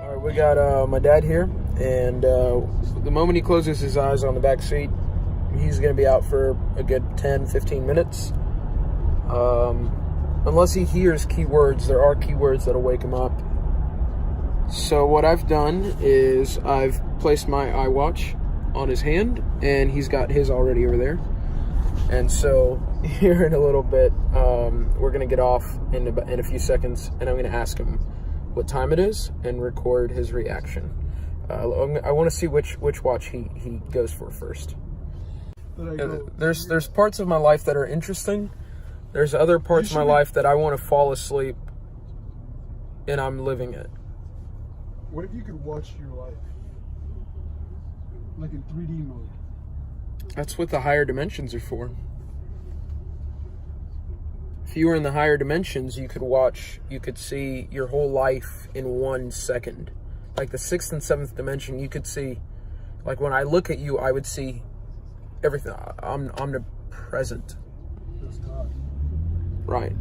Alright, we got my dad here, and the moment he closes his eyes on the back seat, he's going to be out for a good 10-15 minutes. Unless he hears keywords, there are keywords that'll wake him up. So what I've done is I've placed my iWatch on his hand, and he's got his already over there. And so here in a little bit, we're going to get off in a few seconds, and I'm going to ask him what time it is and record his reaction. I want to see which watch he goes for first. There's parts of my life that are interesting. There's other parts of my life that I want to fall asleep, and I'm living it. What if you could watch your life, like in 3D mode? That's what the higher dimensions are for. If you were in the higher dimensions, you could see your whole life in 1 second. Like the 6th and 7th dimension, you could see, like when I look at you, I would see everything. I'm omnipresent. That's God. Right.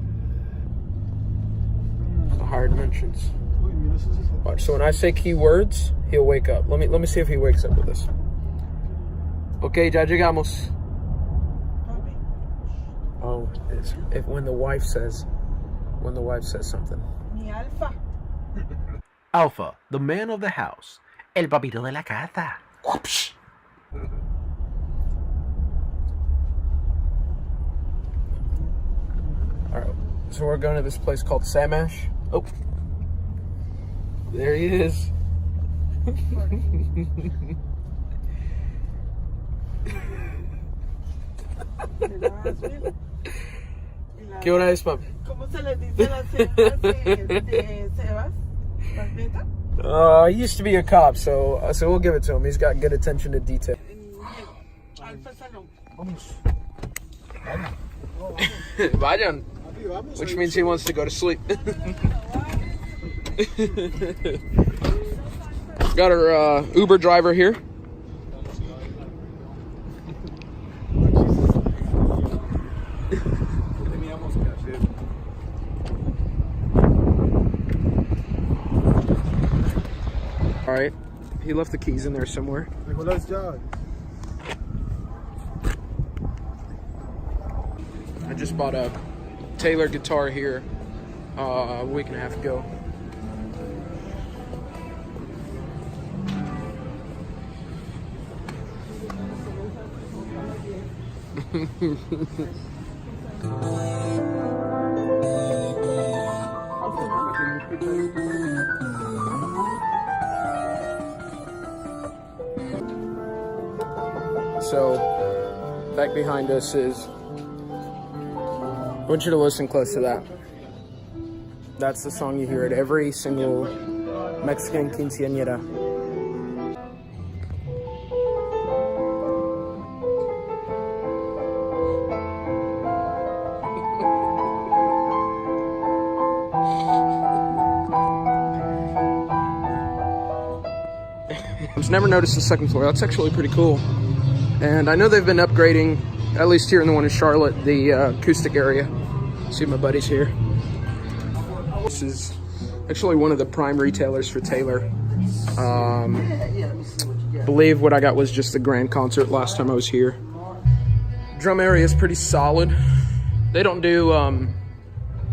The higher dimensions. Wait, I mean, this is Watch. So when I say keywords, he'll wake up. Let me see if he wakes up with this. Okay, ya llegamos. Oh, when the wife says something. Mi alfa. Alpha, the man of the house. El papito de la casa. Whoops. Alright, so we're going to this place called Samash. Oh, there he is. ¿Qué hora es, papi? ¿Cómo se le dice las cejas de Sebas? ¿Las netas? He used to be a cop, so we'll give it to him. He's got good attention to detail. Alfa Salón. Vayan. Which means he wants to go to sleep. Got our Uber driver here. All right, he left the keys in there somewhere. I just bought a Taylor guitar here a week and a half ago. So, back behind us is, I want you to listen close to that. That's the song you hear at every single Mexican quinceañera. I've never noticed the second floor. That's actually pretty cool. And I know they've been upgrading, at least here in the one in Charlotte, the acoustic area. See my buddies here. This is actually one of the prime retailers for Taylor. I believe what I got was just the grand concert last time I was here. Drum area is pretty solid. They don't do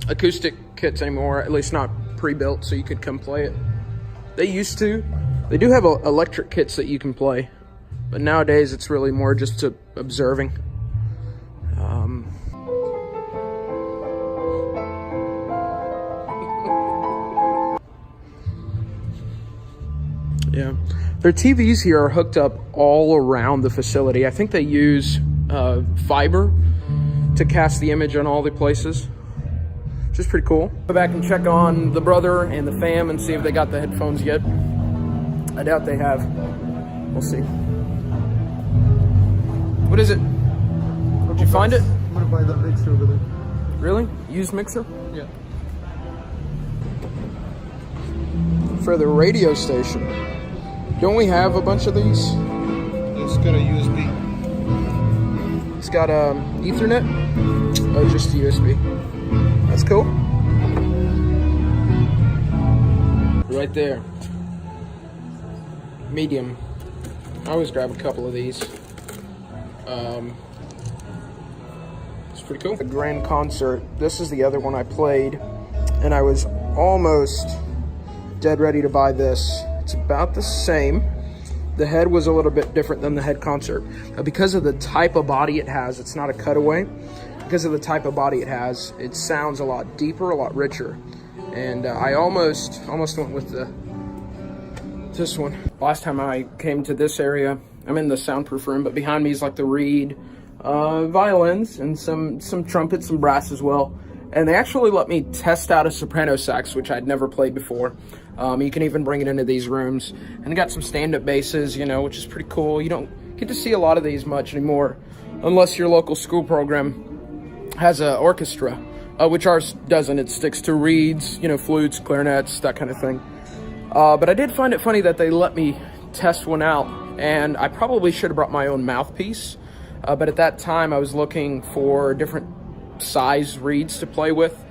acoustic kits anymore, at least not pre-built, so you could come play it. They used to. They do have electric kits that you can play, but nowadays it's really more just to observing. Yeah, their TVs here are hooked up all around the facility. I think they use fiber to cast the image on all the places, which is pretty cool. Go back and check on the brother and the fam and see if they got the headphones yet. I doubt they have. We'll see. What is it? Did you find it? I'm gonna buy that mixer over there. Really? Used mixer? Yeah. For the radio station. Don't we have a bunch of these? It's got a USB. It's got Ethernet. Oh, just USB. That's cool. Right there. Medium. I always grab a couple of these. It's pretty cool. The Grand Concert. This is the other one I played, and I was almost dead ready to buy this. It's about the same. The head was a little bit different than the Head Concert. Because of the type of body it has, it's not a cutaway. Because of the type of body it has, it sounds a lot deeper, a lot richer. And I almost went with this one. Last time I came to this area, I'm in the soundproof room, but behind me is like the reed violins and some trumpets, some brass as well. And they actually let me test out a soprano sax, which I'd never played before. You can even bring it into these rooms. And got some stand-up basses, you know, which is pretty cool. You don't get to see a lot of these much anymore, unless your local school program has an orchestra, which ours doesn't. It sticks to reeds, you know, flutes, clarinets, that kind of thing. But I did find it funny that they let me test one out, and I probably should have brought my own mouthpiece. But at that time, I was looking for different size reeds to play with,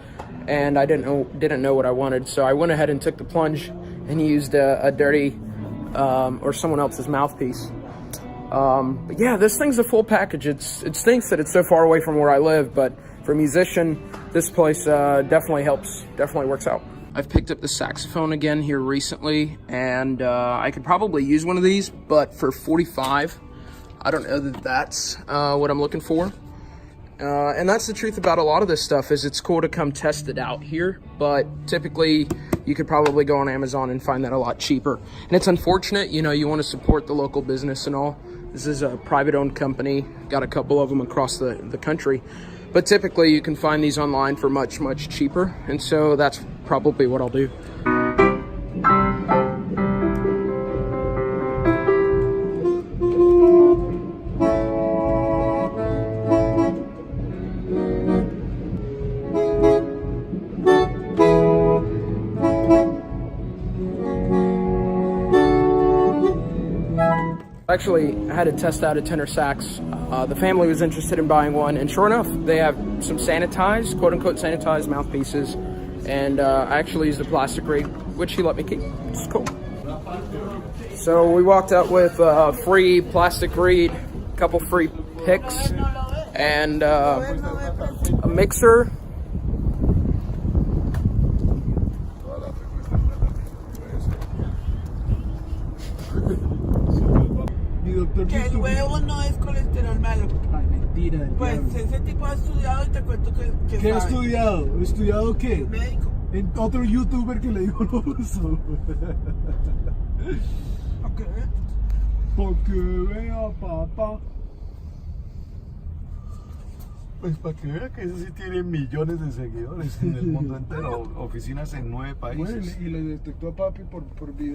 and I didn't know what I wanted, so I went ahead and took the plunge and used a dirty or someone else's mouthpiece. But yeah, this thing's a full package. It stinks that it's so far away from where I live, but for a musician, this place definitely helps, definitely works out. I've picked up the saxophone again here recently, and I could probably use one of these, but for $45, I don't know that that's what I'm looking for. And that's the truth about a lot of this stuff, is it's cool to come test it out here, but typically you could probably go on Amazon and find that a lot cheaper. And it's unfortunate, you know, you want to support the local business and all. This is a private owned company, got a couple of them across the country, but typically you can find these online for much, much cheaper. And so that's probably what I'll do. Actually, I had to test out a tenor sax. The family was interested in buying one, and sure enough, they have some sanitized, quote-unquote sanitized mouthpieces, and I actually used the plastic reed, which he let me keep. It's cool. So we walked out with a free plastic reed, a couple free picks, and a mixer. Que el huevo no es colesterol malo. Ay, mentira. del Pues diablo. ese tipo ha estudiado y te cuento que ¿Qué ha sabe. estudiado? ¿Estudiado qué? Médico. En otro youtuber que le dijo lo uso. Ok. Porque vea, papá. Pues para que vea que eso sí tiene millones de seguidores en el mundo entero. Oficinas en 9 países. Bueno, y le detectó a papi por video.